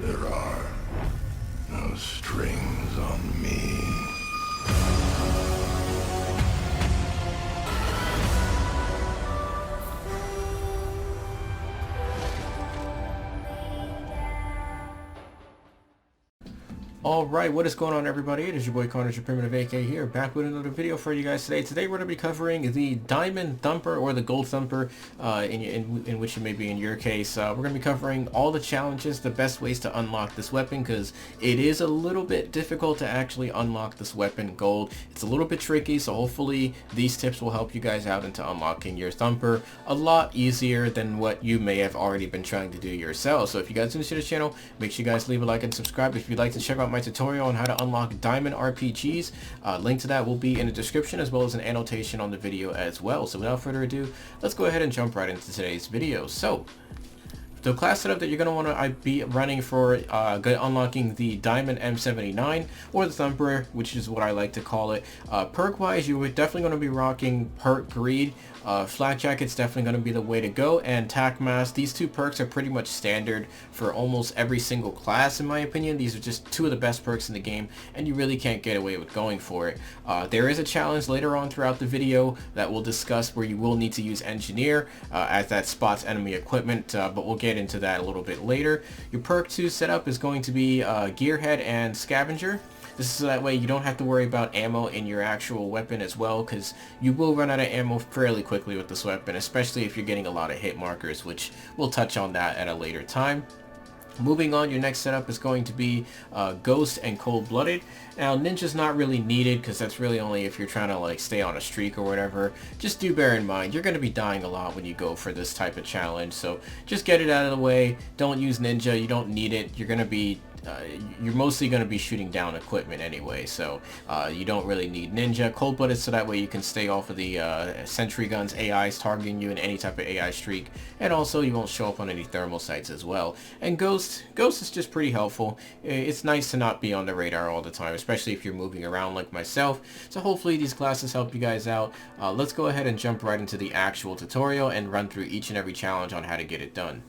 There are no strings on me. Alright, what is going on, everybody? It is your boy Connor, your primitive AK here, back with another video for you guys today. Today we're going to be covering the Diamond Thumper, or the Gold Thumper, in which it may be in your case. We're going to be covering all the challenges, the best ways to unlock this weapon, because it is a little bit difficult to actually unlock this weapon gold. It's a little bit tricky, so hopefully these tips will help you guys out into unlocking your Thumper a lot easier than what you may have already been trying to do yourself. So if you guys are new to the channel, make sure you guys leave a like and subscribe. If you'd like to check out my tutorial on how to unlock diamond RPGs, link to that will be in the description, as well as an annotation on the video as well. So without further ado, let's go ahead and jump right into today's video. So the class setup that you're going to want to be running for unlocking the Diamond M79, or the Thumper, which is what I like to call it. Perk wise, you're definitely going to be rocking Perk Greed. Flak Jacket's definitely going to be the way to go, and Tac Mask. These two perks are pretty much standard for almost every single class, in my opinion. These are just two of the best perks in the game, and you really can't get away with going for it. There is a challenge later on throughout the video that we'll discuss where you will need to use Engineer, as that spots enemy equipment, but we'll get into that a little bit later. Your perk 2 setup is going to be Gearhead and Scavenger. This is so that way you don't have to worry about ammo in your actual weapon as well, because you will run out of ammo fairly quickly with this weapon, especially if you're getting a lot of hit markers, which we'll touch on that at a later time. Moving on, your next setup is going to be Ghost and Cold-Blooded. Now, Ninja's not really needed, because that's really only if you're trying to like stay on a streak or whatever. Just do bear in mind, you're going to be dying a lot when you go for this type of challenge, so just get it out of the way. Don't use Ninja, you don't need it. You're going to be you're mostly going to be shooting down equipment anyway, so you don't really need Ninja. Cold-Blooded, so that way you can stay off of the sentry guns, AIs targeting you in any type of AI streak, and also you won't show up on any thermal sites as well. And Ghost is just pretty helpful. It's nice to not be on the radar all the time, especially if you're moving around like myself, so hopefully these classes help you guys out. Let's go ahead and jump right into the actual tutorial and run through each and every challenge on how to get it done.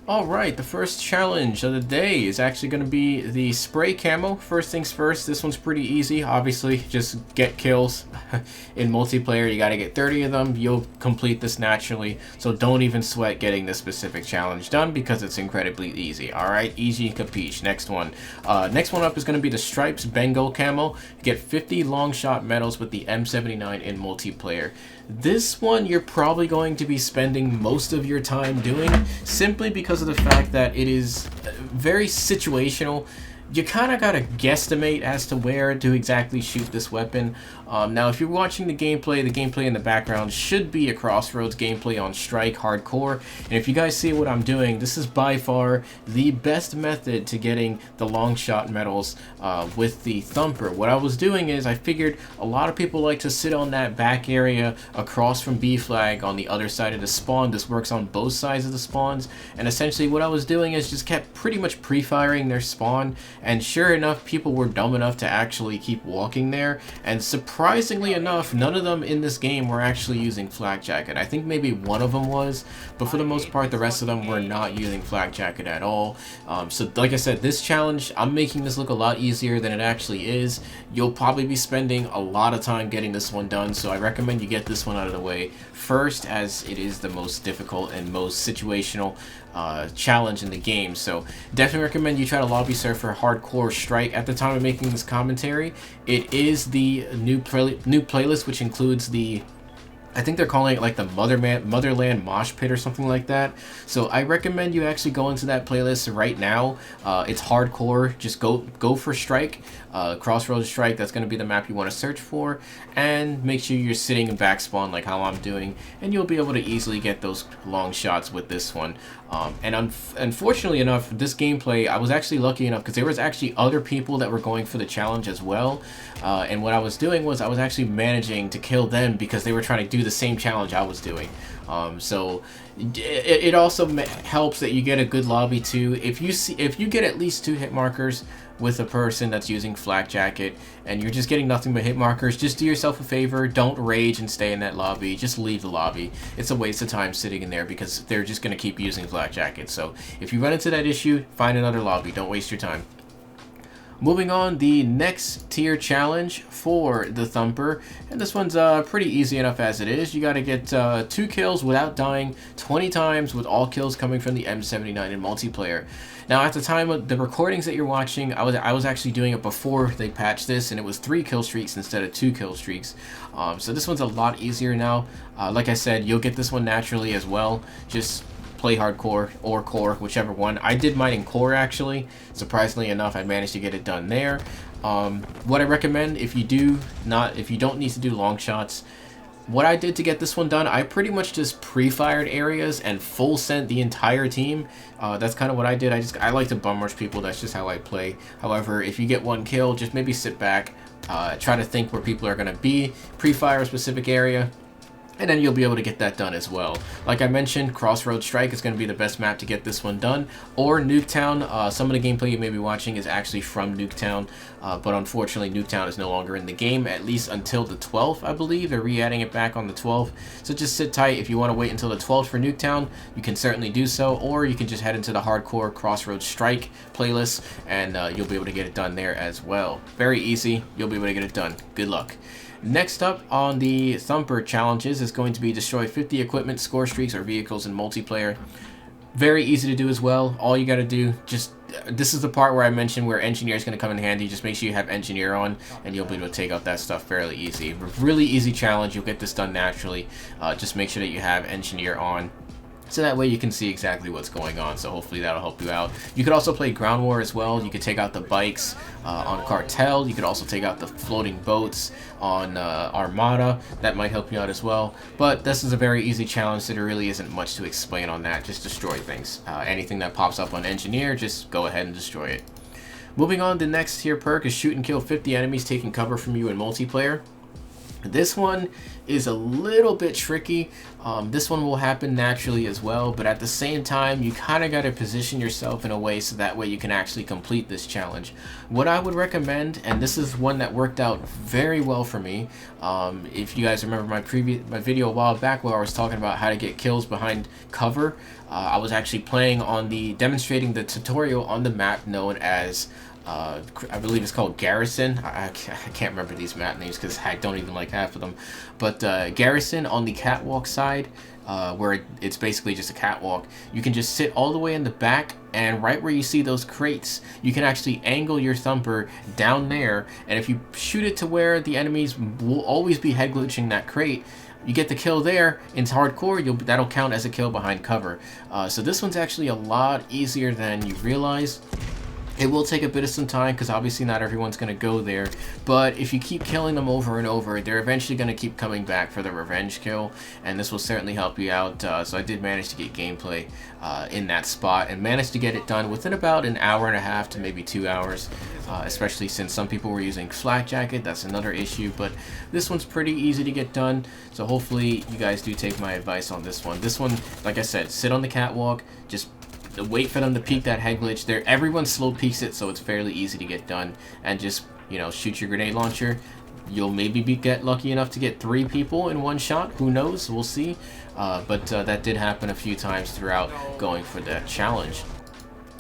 Alright, the first challenge of the day is actually going to be the spray camo. First things first, this one's pretty easy. Obviously, just get kills. In multiplayer, you got to get 30 of them. You'll complete this naturally, so don't even sweat getting this specific challenge done, because it's incredibly easy. Alright, easy capiche. Next one. Next one up is going to be the Stripes Bengal camo. Get 50 long shot medals with the M79 in multiplayer. This one you're probably going to be spending most of your time doing, simply because of the fact that it is very situational. You kind of got to guesstimate as to where to exactly shoot this weapon. Now, if you're watching the gameplay in the background should be a Crossroads gameplay on Strike Hardcore. And if you guys see what I'm doing, this is by far the best method to getting the long shot medals with the Thumper. What I was doing is I figured a lot of people like to sit on that back area across from B flag on the other side of the spawn. This works on both sides of the spawns. And essentially what I was doing is just kept pretty much pre-firing their spawn. And sure enough, people were dumb enough to actually keep walking there, and surprisingly enough, none of them in this game were actually using Flak Jacket. I think maybe one of them was, but for the most part, the rest of them were not using Flak Jacket at all. So like I said, this challenge, I'm making this look a lot easier than it actually is. You'll probably be spending a lot of time getting this one done, so I recommend you get this one out of the way first, as it is the most difficult and most situational challenge in the game. So definitely recommend you try to lobby surf for Hardcore Strike. At the time of making this commentary, it is the new playlist, which includes the, I think they're calling it like the Motherland Mosh Pit or something like that. So I recommend you actually go into that playlist right now. It's hardcore. Just go for Strike, Crossroads Strike. That's going to be the map you want to search for, and make sure you're sitting in back spawn like how I'm doing, and you'll be able to easily get those long shots with this one. And unfortunately enough, this gameplay, I was actually lucky enough because there was actually other people that were going for the challenge as well. And what I was doing was I was actually managing to kill them because they were trying to do the same challenge I was doing. So it also helps that you get a good lobby too. If you get at least 2 hit markers with a person that's using flak jacket and you're just getting nothing but hit markers, just do yourself a favor, don't rage and stay in that lobby, just leave the lobby. It's a waste of time sitting in there because they're just going to keep using flak jacket. So if you run into that issue, find another lobby, don't waste your time. Moving on, the next tier challenge for the Thumper, and this one's pretty easy enough as it is. You got to get 2 kills without dying 20 times, with all kills coming from the M79 in multiplayer. Now, at the time of the recordings that you're watching, I was actually doing it before they patched this, and it was 3 kill streaks instead of 2 kill streaks. So this one's a lot easier now. Like I said, you'll get this one naturally as well. Just play hardcore or core, whichever one. I did mine in core actually. Surprisingly enough, I managed to get it done there. What I recommend if you don't need to do long shots, what I did to get this one done, I pretty much just pre-fired areas and full sent the entire team. That's kind of what I did. I like to bum rush people. That's just how I play. However, if you get 1 kill, just maybe sit back, try to think where people are going to be, pre-fire a specific area, and then you'll be able to get that done as well. Like I mentioned, Crossroads Strike is going to be the best map to get this one done, or Nuketown. Some of the gameplay you may be watching is actually from Nuketown, but unfortunately Nuketown is no longer in the game, at least until the 12th, I believe. They're re-adding it back on the 12th, so just sit tight. If you want to wait until the 12th for Nuketown, you can certainly do so, or you can just head into the hardcore Crossroads Strike playlist, and you'll be able to get it done there as well. Very easy, you'll be able to get it done. Good luck. Next up on the Thumper challenges is going to be destroy 50 equipment, score streaks, or vehicles in multiplayer. Very easy to do as well. All you got to do, this is the part where I mentioned where engineer is going to come in handy. Just make sure you have engineer on and you'll be able to take out that stuff fairly easy. Really easy challenge. You'll get this done naturally. Just make sure that you have engineer on, so that way you can see exactly what's going on. So hopefully that'll help you out. You could also play ground war as well. You could take out the bikes on Cartel. You could also take out the floating boats on Armada. That might help you out as well. But this is a very easy challenge, so there really isn't much to explain on that. Just destroy things. Anything that pops up on engineer, just go ahead and destroy it. Moving on, the next tier perk is shoot and kill 50 enemies taking cover from you in multiplayer. This one is a little bit tricky. This one will happen naturally as well, but at the same time, you kind of got to position yourself in a way so that way you can actually complete this challenge. What I would recommend, and this is one that worked out very well for me, if you guys remember my video a while back where I was talking about how to get kills behind cover, I was actually demonstrating the tutorial on the map known as I believe it's called Garrison. I can't remember these map names because I don't even like half of them. But Garrison on the catwalk side, where it's basically just a catwalk, you can just sit all the way in the back, and right where you see those crates, you can actually angle your Thumper down there, and if you shoot it to where the enemies will always be head glitching that crate, you get the kill there. In hardcore, that'll count as a kill behind cover. So this one's actually a lot easier than you realize. It will take a bit of some time because obviously not everyone's going to go there, but if you keep killing them over and over, they're eventually going to keep coming back for the revenge kill, and this will certainly help you out. So I did manage to get gameplay in that spot and managed to get it done within about an hour and a half to maybe 2 hours, especially since some people were using flak jacket. That's another issue, but this one's pretty easy to get done, so hopefully you guys do take my advice on this one. This one, like I said, sit on the catwalk, just wait for them to peek that head glitch. Everyone slow peeks it, so it's fairly easy to get done, and just, you know, shoot your grenade launcher. You'll maybe get lucky enough to get 3 people in one shot. Who knows? We'll see. But that did happen a few times throughout going for that challenge.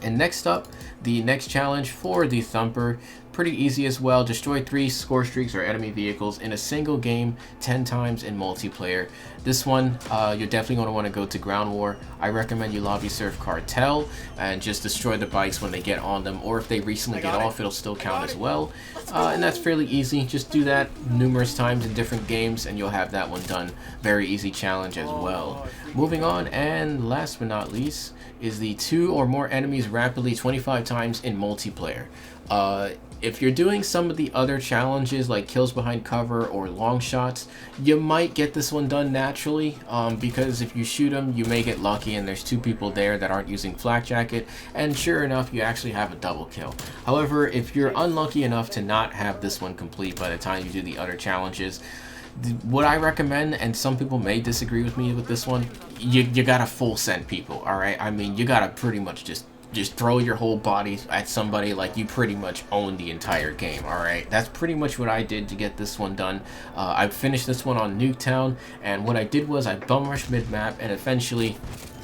And next up, the next challenge for the Thumper, pretty easy as well. Destroy 3 score streaks or enemy vehicles in a single game 10 times in multiplayer. This one, you're definitely going to want to go to ground war. I recommend you lobby serve Cartel and just destroy the bikes when they get on them, or if they recently get off, it'll still count as well. And that's fairly easy. Just do that numerous times in different games and you'll have that one done. Very easy challenge as well. Moving on, and last but not least, is the 2 or more enemies rapidly 25 times in multiplayer. If you're doing some of the other challenges like kills behind cover or long shots, you might get this one done naturally, because if you shoot them, you may get lucky and there's 2 people there that aren't using flak jacket, and sure enough, you actually have a double kill. However, if you're unlucky enough to not have this one complete by the time you do the other challenges, What I recommend, and some people may disagree with me with this one, you gotta full send people, alright? I mean, you gotta pretty much just throw your whole body at somebody like you pretty much own the entire game, alright? That's pretty much what I did to get this one done. I finished this one on Nuketown, and what I did was I bum rushed mid-map and eventually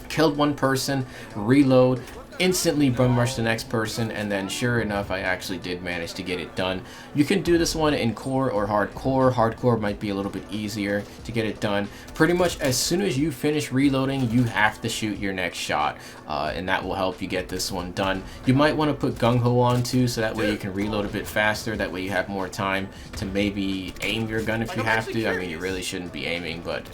killed one person, reload, instantly bum rush the next person, and then sure enough I actually did manage to get it done. You can do this one in core or hardcore. Hardcore might be a little bit easier to get it done. Pretty much as soon as you finish reloading, you have to shoot your next shot, and that will help you get this one done. You might want to put gung-ho on too, so that way you can reload a bit faster. That way you have more time to maybe aim your gun if you have to. I mean, you really shouldn't be aiming, but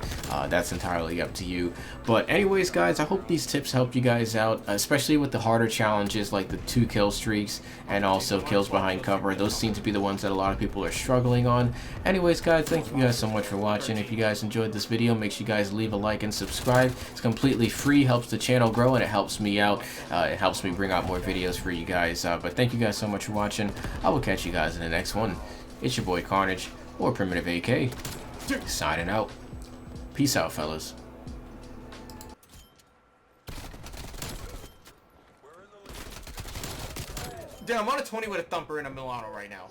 that's entirely up to you. But anyways guys, I hope these tips help you guys out, especially with the harder challenges like the 2 kill streaks and also kills behind cover. Those seem to be the ones that a lot of people are struggling on. Anyways guys, thank you guys so much for watching. If you guys enjoyed this video, make sure you guys leave a like and subscribe. It's completely free, helps the channel grow, and it helps me out. It helps me bring out more videos for you guys. But thank you guys so much for watching. I will catch you guys in the next one. It's your boy Carnage, or Primitive AK, signing out. Peace out, fellas. Damn, I'm on a 20 with a thumper in a Milano right now.